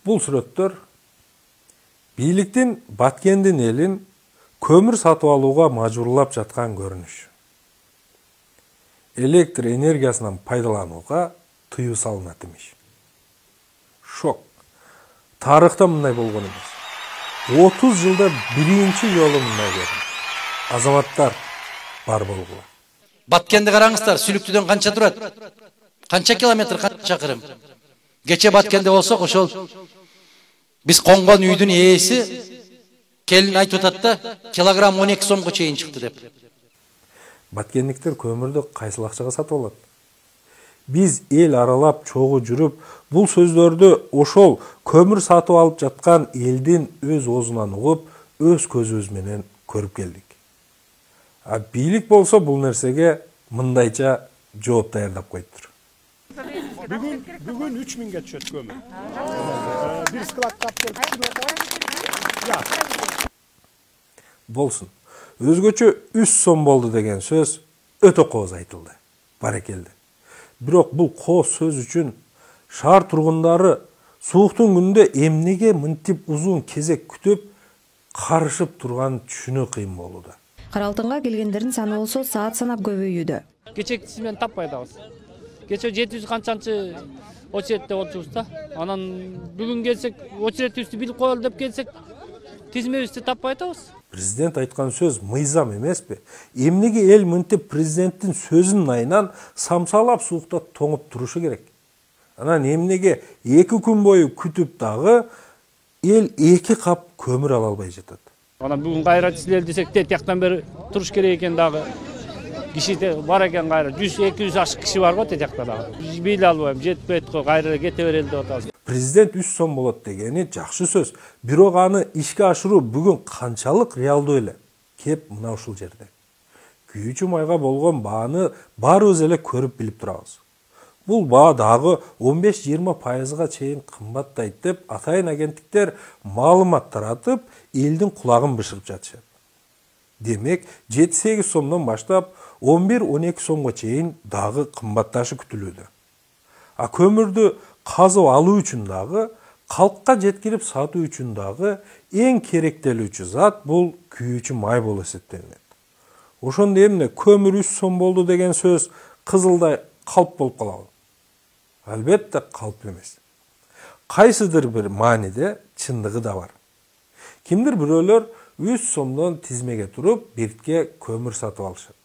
Бул сүрөттөр бийликтин Баткендин элин көмүр сатып алууга мажбурлап жаткан көрүнүш. Электр энергиясынан пайдаланууга тыюу салынат имиш. Шок. Тарыхта мындай болгон эмес. 30 жылда биринчи жолу мындай көрүнүш. Азаматтар бар болгула. Баткенди караңыздар, Сүлүктүдөн канча турат? Канча километр, канча чакырым? Кече Баткенде болсок, ошол биз конгон үйдүн ээси келин айтып атат да, килограмм 12 сомго чейин чыкты деп. Баткендиктер көмүрдү кайсыл акчага сатып алат? Биз эл аралап чогуу жүрүп, бул сөздөрдү ошол көмүр сатып алып жаткан элдин өз оозунан угуп, өз көзүбүз менен көрүп келдик. А бийлик болсо бул нерсеге мындайча жооп даярдап коюптур. Бүгүн 3000ге түшөт көмүр. Бир складка алып келип Болсун. Өзгөчө 3 сом болду деген сөз өтө кооз айтылды. Барекелди. Бирок бул кооз сөз үчүн шаар тургундары сууктун күнүндө эмнеге мынтип узун кезек күтүп, карышып турганын түшүнүү кыйын болууда. Кара Алтынга келгендердин саны болсо саат санап көбөйүүдө. Кечектиси менен таппай атабыз. Кече 700 канчанчы очеретте болчубуз да. Анан бүгүн келсек, очеретибизди билип коелу деп келсек, тизмебизди таппай атабыз. Президент айткан сөз мыйзам эмеспи? Эмнеге эл мынтип президенттин сөзүнүн айынан самсалап суукта тоңуп турушу керек? Анан эмнеге 2 күн бою күтүп дагы эл 2 кап көмүр ала албай жатат? Анан бүгүн кайра силер десек, тияктан бери туруш керек экен дагы. Киши бар экен кайра 100-200 ашык киши бар го тиякта дагы. Биле албайм, жетпейт го, кайра кете берели деп атабыз. Президент 3 сом болот дегени жакшы сөз. Бирок аны ишке ашыруу бүгүн канчалык реалдуу эле? Кеп мына ушул жерде. Күйүүчү майга болгон бааны баарыбыз эле көрүп билип турабыз. Бул баа дагы 15-20%га чейин кымбаттайт деп атайын агенттиктер маалымат таратып, элдин кулагын бышырып жатышат. Демек, 7-8 сомдон баштап 11-12 сомго чейин дагы кымбатташы күтүлүүдө. А көмүрдү казып алуу үчүн дагы, калкка жеткирип сатуу үчүн дагы эң керектелүүчү зат бул күйүүчү май болуп эсептелет. Ошондо эмне көмүр 3 сом болду деген сөз кызылдай калп болуп калабы? Албетте калп эмес. Кайсыдыр бир мааниде чындыгы да бар. Кимдир бирөөлөр 3 сомдон тизмеге туруп, биртке көмүр сатып алышат.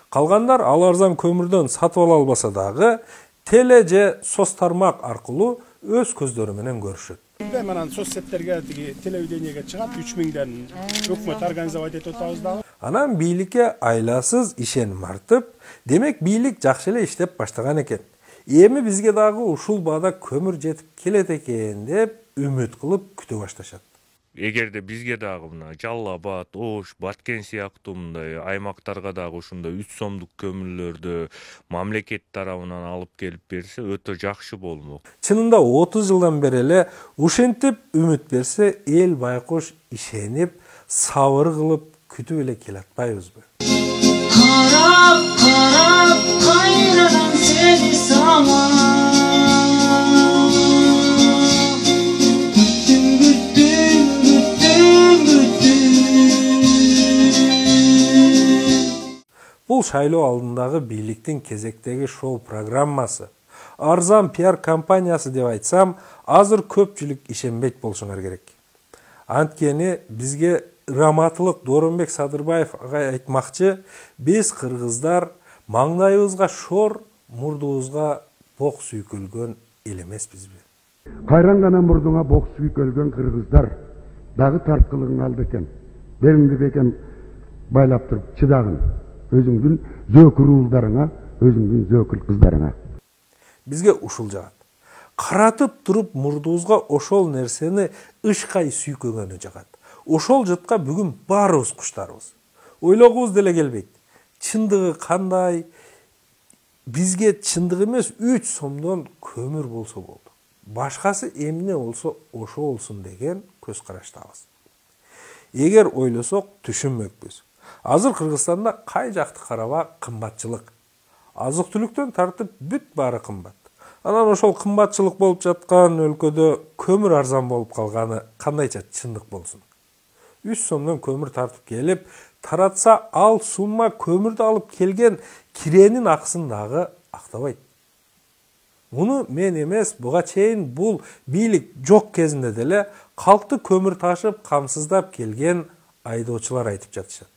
Калгандар ал арзан көмүрдөн сатып ала албаса дагы, теле же соц тармак аркылуу өз көздөрү менен көрүшөт. Анан соцсеттерге, телевидениеге чыгат, 3000ден өкмөт организовать этип атабыз дагы. Анан бийликке айласыз ишеним артып, демек бийлик жакшы эле иштеп баштаган экен. Эми бизге дагы ушул баада көмүр жетип келет экен деп үмүт кылып күтө башташат. Эгерде бизге дагы мына Жалал Абад, Ош, Баткен сыяктуу мындай аймактарга дагы ушундай 3 сомдук көмүрлөрдү мамлекет тарабынан алып келип берсе, өтө жакшы болмок. Чынында 30 жылдан бери эле ушинтип үмүт берсе, эл байкуш ишенип, сабыр кылып күтүп эле келатпайбызбы? Карап, карап, кайрадан сени сага. Бул шайлоо алдындагы бийликтин кезектеги шоу программасы, арзан пиар компаниясы деп айтсам, азыр көпчүлүк ишенбейт болушуңар керек. Анткени бизге раматылык Дооронбек Садырбаев агай айтмакчы, биз кыргыздар маңдайыбызга шор, мурдубузга бок сүйкөлгөн эл эмеспизби? Кайрангана мурдуңа бок сүйкөлгөн кыргыздар дагы тарткылыгың алды экен. Белиңди бекем байлап туруп чыдагын. Өзүңдүн зөөкүр уулдарыңа, өзүңдүн зөөкүр кыздарыңа. Бизге ушул жагат. Каратып туруп мурдубузга ошол нерсени ышкай сүйкөгөнү жагат. Ошол жытка бүгүн баарыбыз куштарбыз. Ойлогубуз деле келбейт. Чындыгы кандай? Бизге чындык эмес 3 сомдон көмүр болсо болду. Башкасы эмне болсо ошо болсун деген көз караштабыз. Эгер ойлосок түшүнмөкпүз. Азыр Кыргызстанда кай жакты караба кымбатчылык. Азык-түлүктөн тартып бүт баары кымбат. Анан ошол кымбатчылык болуп жаткан өлкөдө көмүр арзан болуп калганы кандайча чындык болсун? 3 сомдон көмүр тартып келип, таратса ал сумма көмүрдү алып келген киренин акысын дагы актабайт. Муну мен эмес, буга чейин бул бийлик жок кезинде деле калкты көмүр ташып камсыздап келген айдоочулар айтып жатышат.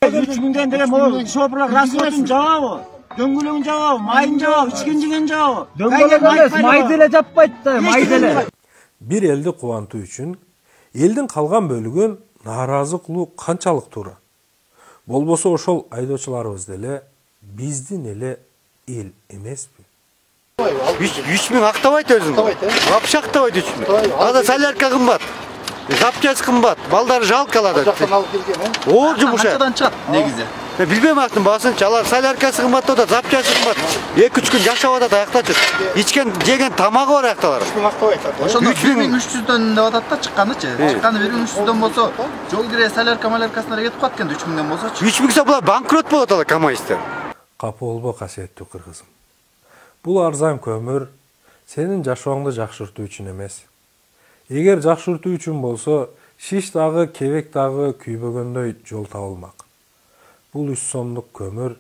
3000ден деле могу шопурак расходун жабабы? Дөңгөлөгүн жабабы, майын жабабы, ичкен жеген жабабы? Дөңгөлөк эмес, май деле жаппайт да, май деле. Бир элди кубантуу үчүн элдин калган бөлүгүн нааразы кылуу канчалык туура? Болбосо ошол айдоочуларыбыз деле биздин эле эл эмеспи? 3000 актабайт өзүң. Вообще актабайт 3000. Ада солярка кымбат. Запчасть кымбат. Балдары жалко алады. Жактан алып келген, Ол жумуш. Качадан чыгат негизи? Билбейм актын баасынчы. Алар соляркасы кымбат да, запчасть кымбат. 2-3 күн жашап атат аяктачы. Ичкен жеген тамагы бар аякталар. 3000 актабайт. Ошондо 1300дөн деп атат да чыкканычы. Чыкканы 1300дөн болсо, жол кире солярка маляркасына кетип калат экен 3000ден болсочу. 3000 булар банкрот болот алар камайстер. Капы болбо касиеттүү кыргызым. Бул арзан көмүр сенин жашооңду жакшыртуу үчүн эмес. Эгер жакшыртуу үчүн болсо, шиш дагы, кебек дагы күйбөгөндөй жол табылмак. Бул 3 сомдук көмүр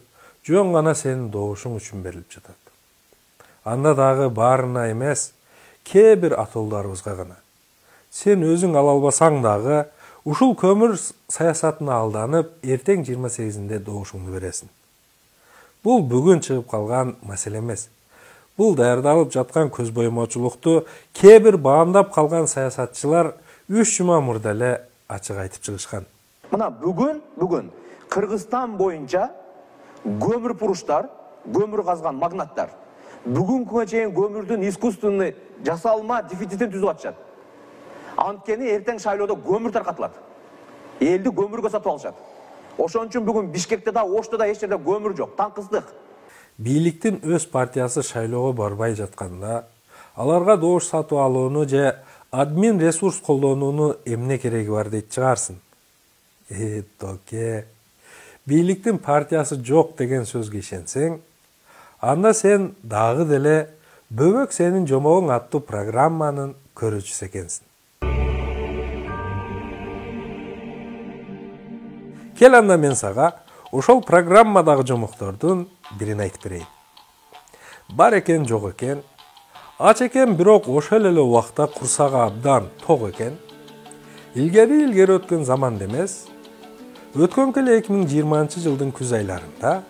жөн гана сенин добушуң үчүн берилип жатат. Анда дагы баарына эмес, кээ бир атуулдарыбызга гана. Сен өзүң ала албасаң дагы, ушул көмүр саясатына алданып, эртең 28-нде добушуңду бересиң. Бул бүгүн чыгып калган маселе эмес. Бул даярдалып жаткан көз боймочулукту кээ бир баамдап калган саясатчылар 3 жума мурда эле ачык айтып чыгышкан. Мына бүгүн Кыргызстан боюнча көмүрпуруштар, көмүр казган магнаттар бүгүнкү күнгө чейин көмүрдүн искусственный жасалма дефицитин түзүп атышат. Анткени эртең шайлоодо көмүр таркатылат. Элди көмүргө сатып алышат. Ошон үчүн бүгүн Бишкекте да, Ошто да эч жерде көмүр жок, таңкыздык. Бийликтин өз партиясы шайлоого барбай жатканда, аларга добуш сатып алууну же админ ресурс колдонууну эмне кереги бар дейт чыгарсың. Токе. Бийликтин партиясы жок деген сөзгө ишенсең, анда сен дагы деле Бөбөк сенин жомогуң аттуу программанын көрүүчүсү экенсиң. Кел анда мен сага ошол программадагы жомоктордун бирин айтып берейин. Бар экен, жок экен, ач экен, бирок ошол эле убакта курсагы абдан ток экен. Илгери өткөн заман демес, өткөн келе 2020-жылдын күз айларында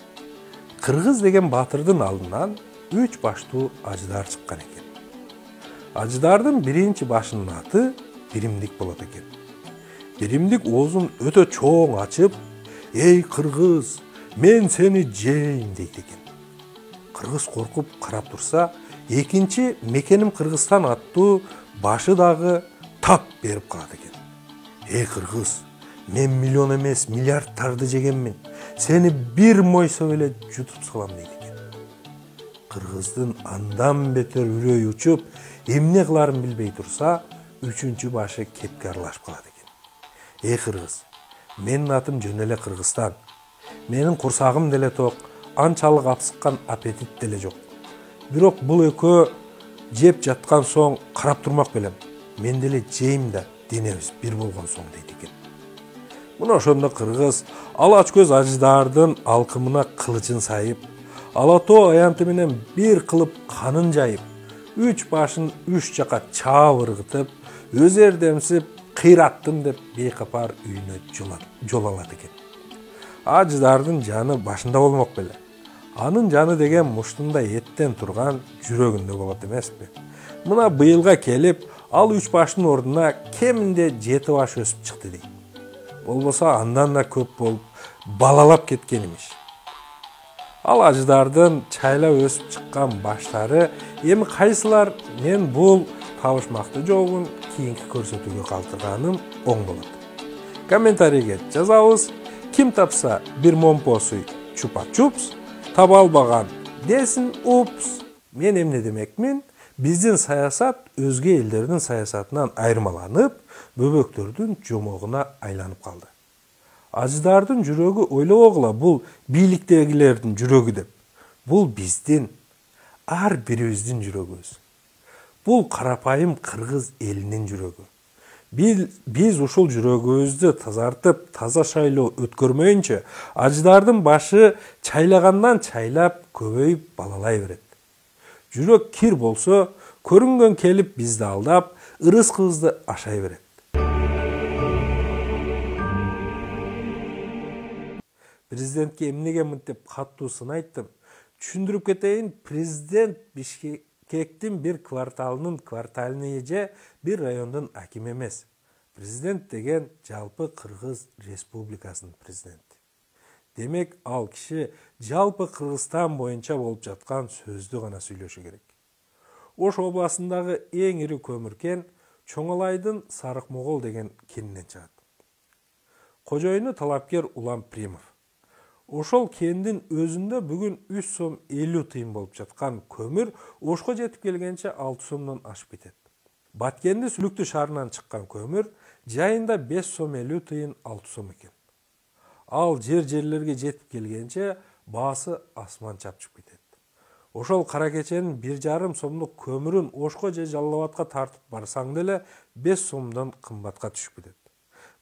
Кыргыз деген баатырдын алдынан 3 баштуу ажыдар чыккан экен. Ажыдардын биринчи башынын аты Биримдик болот экен. Биримдик оозун өтө чоң ачып, "Эй Кыргыз, мен сени жейм" дейт экен. Кыргыз коркуп карап турса, экинчи "Мекеним Кыргызстан" аттуу башы дагы тап берип калат экен. "Эй Кыргыз, мен миллион эмес, миллиардтарды жегенмин. Сени бир мойсо эле жутуп салам" дейт экен. Кыргыздын андан бетер үрөй учуп, эмне кыларын билбей турса, үчүнчү башы кепке аралашып калат экен. "Эй Кыргыз, менин атым жөн эле Кыргызстан. Менин курсагым деле ток, анчалык апсыккан аппетит деле жок. Бирок бул экөө жеп жаткан соң карап турмак белем. Мен деле жейм да, денебиз бир болгон соң" дейт экен. Мына ошондо Кыргыз алач көз ажыдардын алкымына кылычын сайып, ала тоо аянты менен бир кылып канын жайып, 3 башын 3 жака чаап ыргытып, өз эрдемсип, кыйраттым деп бейкапар үйүнө жол алат экен. Ажыдардын жаны башында болмок беле. Анын жаны деген муштунда эттен турган жүрөгүндө болот эмеспи? Мына быйылга келип, ал 3 баштын ордуна кеминде 7 баш өсүп чыкты дейт. Болбосо андан да көп болуп, балалап кеткен имиш. Ал ажыдардын чайлап өсүп чыккан баштары эми кайсылар мен бул табышмакты жолун кийинки көрсөтүүгө калтырганым оң болот. Комментарийге жазабыз. Ким тапса бир момпосуй чупа-чупс, таба албаган десин упс. Мен эмне демекмин? Биздин саясат өзге элдердин саясатынан айырмаланып, бөбөктөрдүн жомогуна айланып калды. Ажыдардын жүрөгү ойлобогула бул бийликтегилердин жүрөгү деп. Бул биздин. ар бирибиздин жүрөгүбүз. Бул карапайым кыргыз элинин жүрөгү. Биз ушул жүрөгүбүздү тазартып, таза шайлоо өткөрмөйүнчө, аждардын башы чайлагандан чайлап көбөйүп балалай берет. Жүрөк кир болсо, көрүнгөн келип бизди алдап, ырыскыбызды ашай берет. Президентке эмнеге мынтип каттуу сын айттым? Түшүндүрүп кетейин, президент Бишкектин бир кварталыны же бир райондун акими эмес. Президент деген жалпы Кыргыз Республикасынын президенти. Демек, ал киши жалпы Кыргызстан боюнча болуп жаткан сөздү гана сүйлөшү керек. Ош областындагы эң ири көмүр кен Чоңалайдын Сарык Могол деген кенинен чыгат. Кожоюну талапкер Улам Примов. Ошол кендин өзүндө бүгүн 3 сом 50 тыйын болуп жаткан көмүр Ошко жетип келгенче 6 сомдон ашып кетет. Баткенди Сүлүктүү шаарынан чыккан көмүр жайында 5 сом 50 тыйын 6 сом экен. Ал жерлерге жетип келгенче баасы асман чапчып кетет. Ошол кара кеченин 1,5 сомдук көмүрүн Ошко же Жалал Абадка тартып барсаң деле 5 сомдон кымбатка түшүп кетет.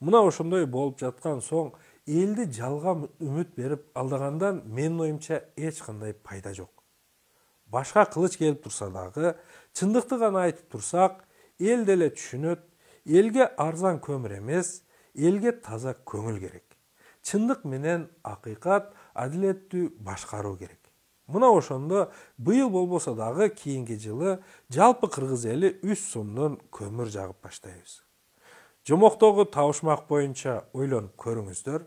Мына ошондой болуп жаткан соң элди жалган үмүт берип алдагандан менин оюмча эч кандай пайда жок. Башка кылыч келип турса дагы, чындыкты гана айтып турсак, эл деле түшүнөт, элге арзан көмүр эмес, элге таза көңүл керек. Чындык менен акыйкат, адилеттүү башкаруу керек. Мына ошондо быйыл болбосо дагы кийинки жылы жалпы кыргыз эли 3 сомдон көмүр жагып баштайбыз. Жомоктогу табышмак боюнча ойлонуп көрүңүздөр.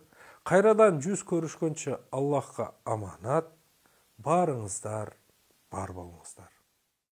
Кайрадан жүз көрүшкөнчө Аллахка аманат. Барыңыздар бар болуңуздар.